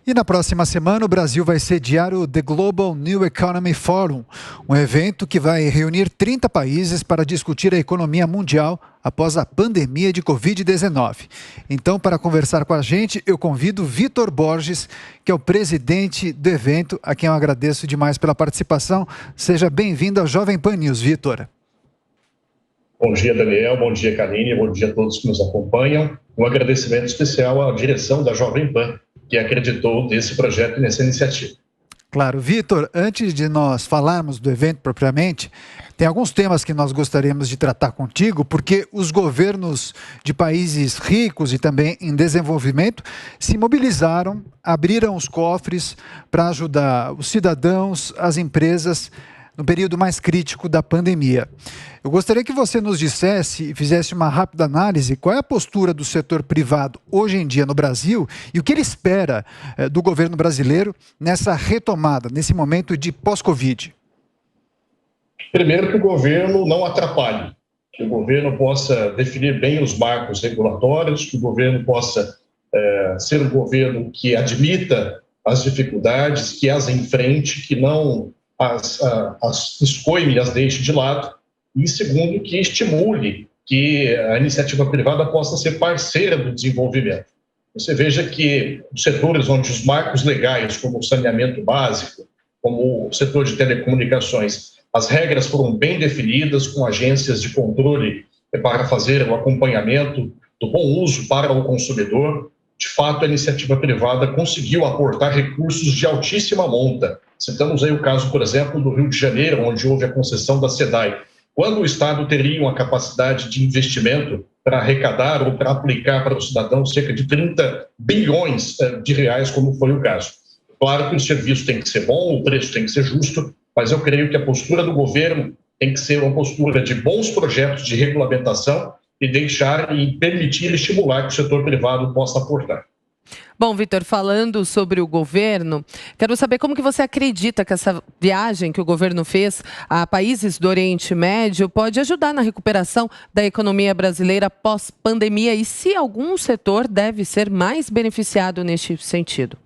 E na próxima semana, o Brasil vai sediar o The Global New Economy Forum, um evento que vai reunir 30 países para discutir a economia mundial após a pandemia de Covid-19. Então, para conversar com a gente, eu convido Vitor Borges, que é o presidente do evento, a quem eu agradeço demais pela participação. Seja bem-vindo ao Jovem Pan News, Vitor. Bom dia, Daniel. Bom dia, Karine. Bom dia a todos que nos acompanham. Um agradecimento especial à direção da Jovem Pan, que acreditou nesse projeto e nessa iniciativa. Claro. Vitor, antes de nós falarmos do evento propriamente, tem alguns temas que nós gostaríamos de tratar contigo, porque os governos de países ricos e também em desenvolvimento se mobilizaram, abriram os cofres para ajudar os cidadãos, as empresas, no período mais crítico da pandemia. Eu gostaria que você nos dissesse e fizesse uma rápida análise qual é a postura do setor privado hoje em dia no Brasil e o que ele espera do governo brasileiro nessa retomada, nesse momento de pós-Covid. Primeiro, que o governo não atrapalhe, que o governo possa definir bem os marcos regulatórios, que o governo possa ser um governo que admita as dificuldades, que as enfrente, que não as escoime e as deixe de lado. E segundo, que estimule que a iniciativa privada possa ser parceira do desenvolvimento. Você veja que os setores onde os marcos legais, como o saneamento básico, como o setor de telecomunicações, as regras foram bem definidas, com agências de controle para fazer o acompanhamento do bom uso para o consumidor. De fato, a iniciativa privada conseguiu aportar recursos de altíssima monta. Citamos aí o caso, por exemplo, do Rio de Janeiro, onde houve a concessão da SEDAI. Quando o Estado teria uma capacidade de investimento para arrecadar ou para aplicar para o cidadão cerca de 30 bilhões de reais, como foi o caso. Claro que o serviço tem que ser bom, o preço tem que ser justo, mas eu creio que a postura do governo tem que ser uma postura de bons projetos de regulamentação e deixar e permitir estimular que o setor privado possa aportar. Bom, Vitor, falando sobre o governo, quero saber como que você acredita que essa viagem que o governo fez a países do Oriente Médio pode ajudar na recuperação da economia brasileira pós-pandemia e se algum setor deve ser mais beneficiado neste sentido.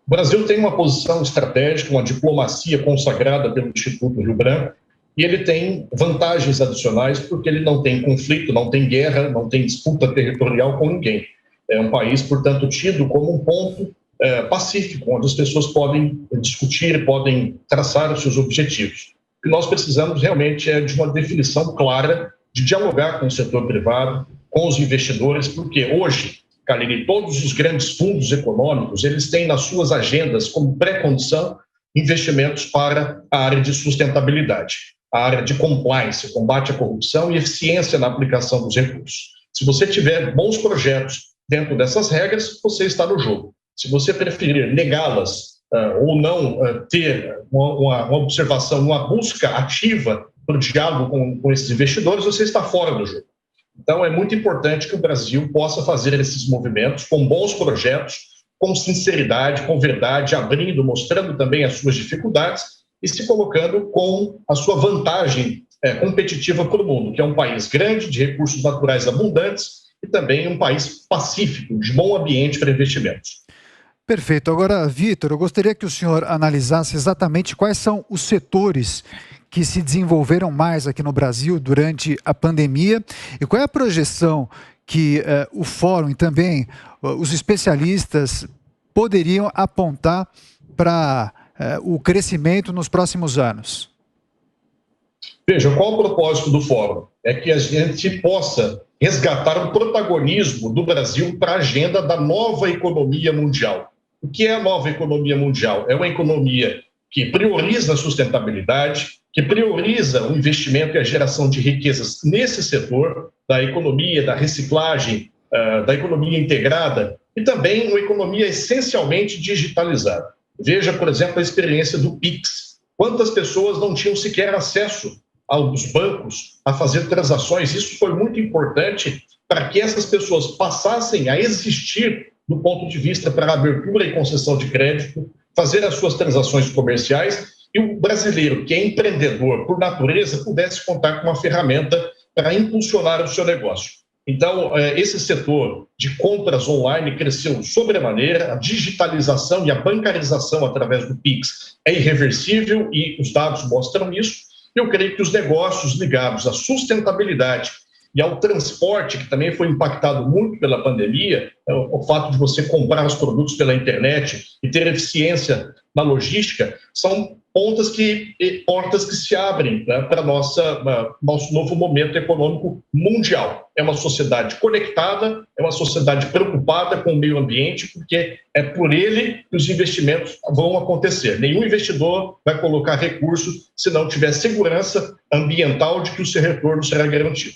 O Brasil tem uma posição estratégica, uma diplomacia consagrada pelo Instituto Rio Branco, e ele tem vantagens adicionais porque ele não tem conflito, não tem guerra, não tem disputa territorial com ninguém. É um país, portanto, tido como um ponto pacífico, onde as pessoas podem discutir, podem traçar os seus objetivos. O que nós precisamos realmente é de uma definição clara, de dialogar com o setor privado, com os investidores, porque hoje, Karine, todos os grandes fundos econômicos, eles têm nas suas agendas como pré-condição investimentos para a área de sustentabilidade, a área de compliance, combate à corrupção e eficiência na aplicação dos recursos. Se você tiver bons projetos dentro dessas regras, você está no jogo. Se você preferir negá-las ou não ter uma observação, uma busca ativa para o diálogo com esses investidores, você está fora do jogo. Então, é muito importante que o Brasil possa fazer esses movimentos com bons projetos, com sinceridade, com verdade, abrindo, mostrando também as suas dificuldades e se colocando com a sua vantagem competitiva para o mundo, que é um país grande, de recursos naturais abundantes, e também um país pacífico, de bom ambiente para investimentos. Perfeito. Agora, Vitor, eu gostaria que o senhor analisasse exatamente quais são os setores que se desenvolveram mais aqui no Brasil durante a pandemia e qual é a projeção que o Fórum e também os especialistas poderiam apontar para o crescimento nos próximos anos. Veja, qual o propósito do Fórum? É que a gente possa resgatar o protagonismo do Brasil para a agenda da nova economia mundial. O que é a nova economia mundial? É uma economia que prioriza a sustentabilidade, que prioriza o investimento e a geração de riquezas nesse setor, da economia, da reciclagem, da economia integrada, e também uma economia essencialmente digitalizada. Veja, por exemplo, a experiência do Pix. Quantas pessoas não tinham sequer acesso aos bancos a fazer transações? Isso foi muito importante para que essas pessoas passassem a existir do ponto de vista para a abertura e concessão de crédito, fazer as suas transações comerciais, e o brasileiro, que é empreendedor por natureza, pudesse contar com uma ferramenta para impulsionar o seu negócio. Então, esse setor de compras online cresceu sobremaneira, a digitalização e a bancarização através do Pix é irreversível e os dados mostram isso. Eu creio que os negócios ligados à sustentabilidade e ao transporte, que também foi impactado muito pela pandemia, o fato de você comprar os produtos pela internet e ter eficiência na logística, são portas que se abrem, né, para nosso novo momento econômico mundial. É uma sociedade conectada, é uma sociedade preocupada com o meio ambiente, porque é por ele que os investimentos vão acontecer. Nenhum investidor vai colocar recursos se não tiver segurança ambiental de que o seu retorno será garantido.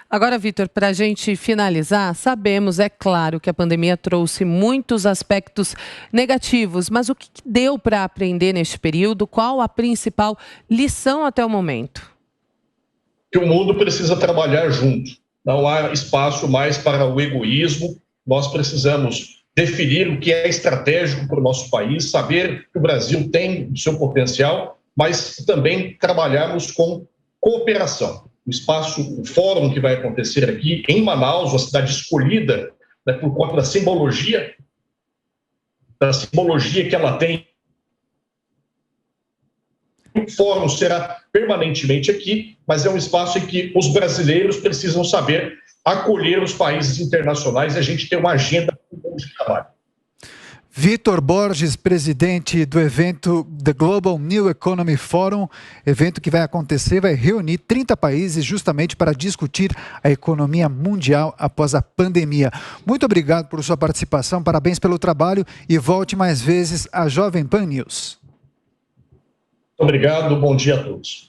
Agora, Vitor, para a gente finalizar, sabemos, é claro, que a pandemia trouxe muitos aspectos negativos, mas o que deu para aprender neste período? Qual a principal lição até o momento? Que o mundo precisa trabalhar junto. Não há espaço mais para o egoísmo. Nós precisamos definir o que é estratégico para o nosso país, saber que o Brasil tem o seu potencial, mas também trabalharmos com cooperação. O fórum que vai acontecer aqui em Manaus, uma cidade escolhida, né, por conta da simbologia que ela tem. O fórum será permanentemente aqui, mas é um espaço em que os brasileiros precisam saber acolher os países internacionais e a gente ter uma agenda de trabalho. Vitor Borges, presidente do evento The Global New Economy Forum, evento que vai acontecer, vai reunir 30 países justamente para discutir a economia mundial após a pandemia. Muito obrigado por sua participação, parabéns pelo trabalho e volte mais vezes à Jovem Pan News. Muito obrigado, bom dia a todos.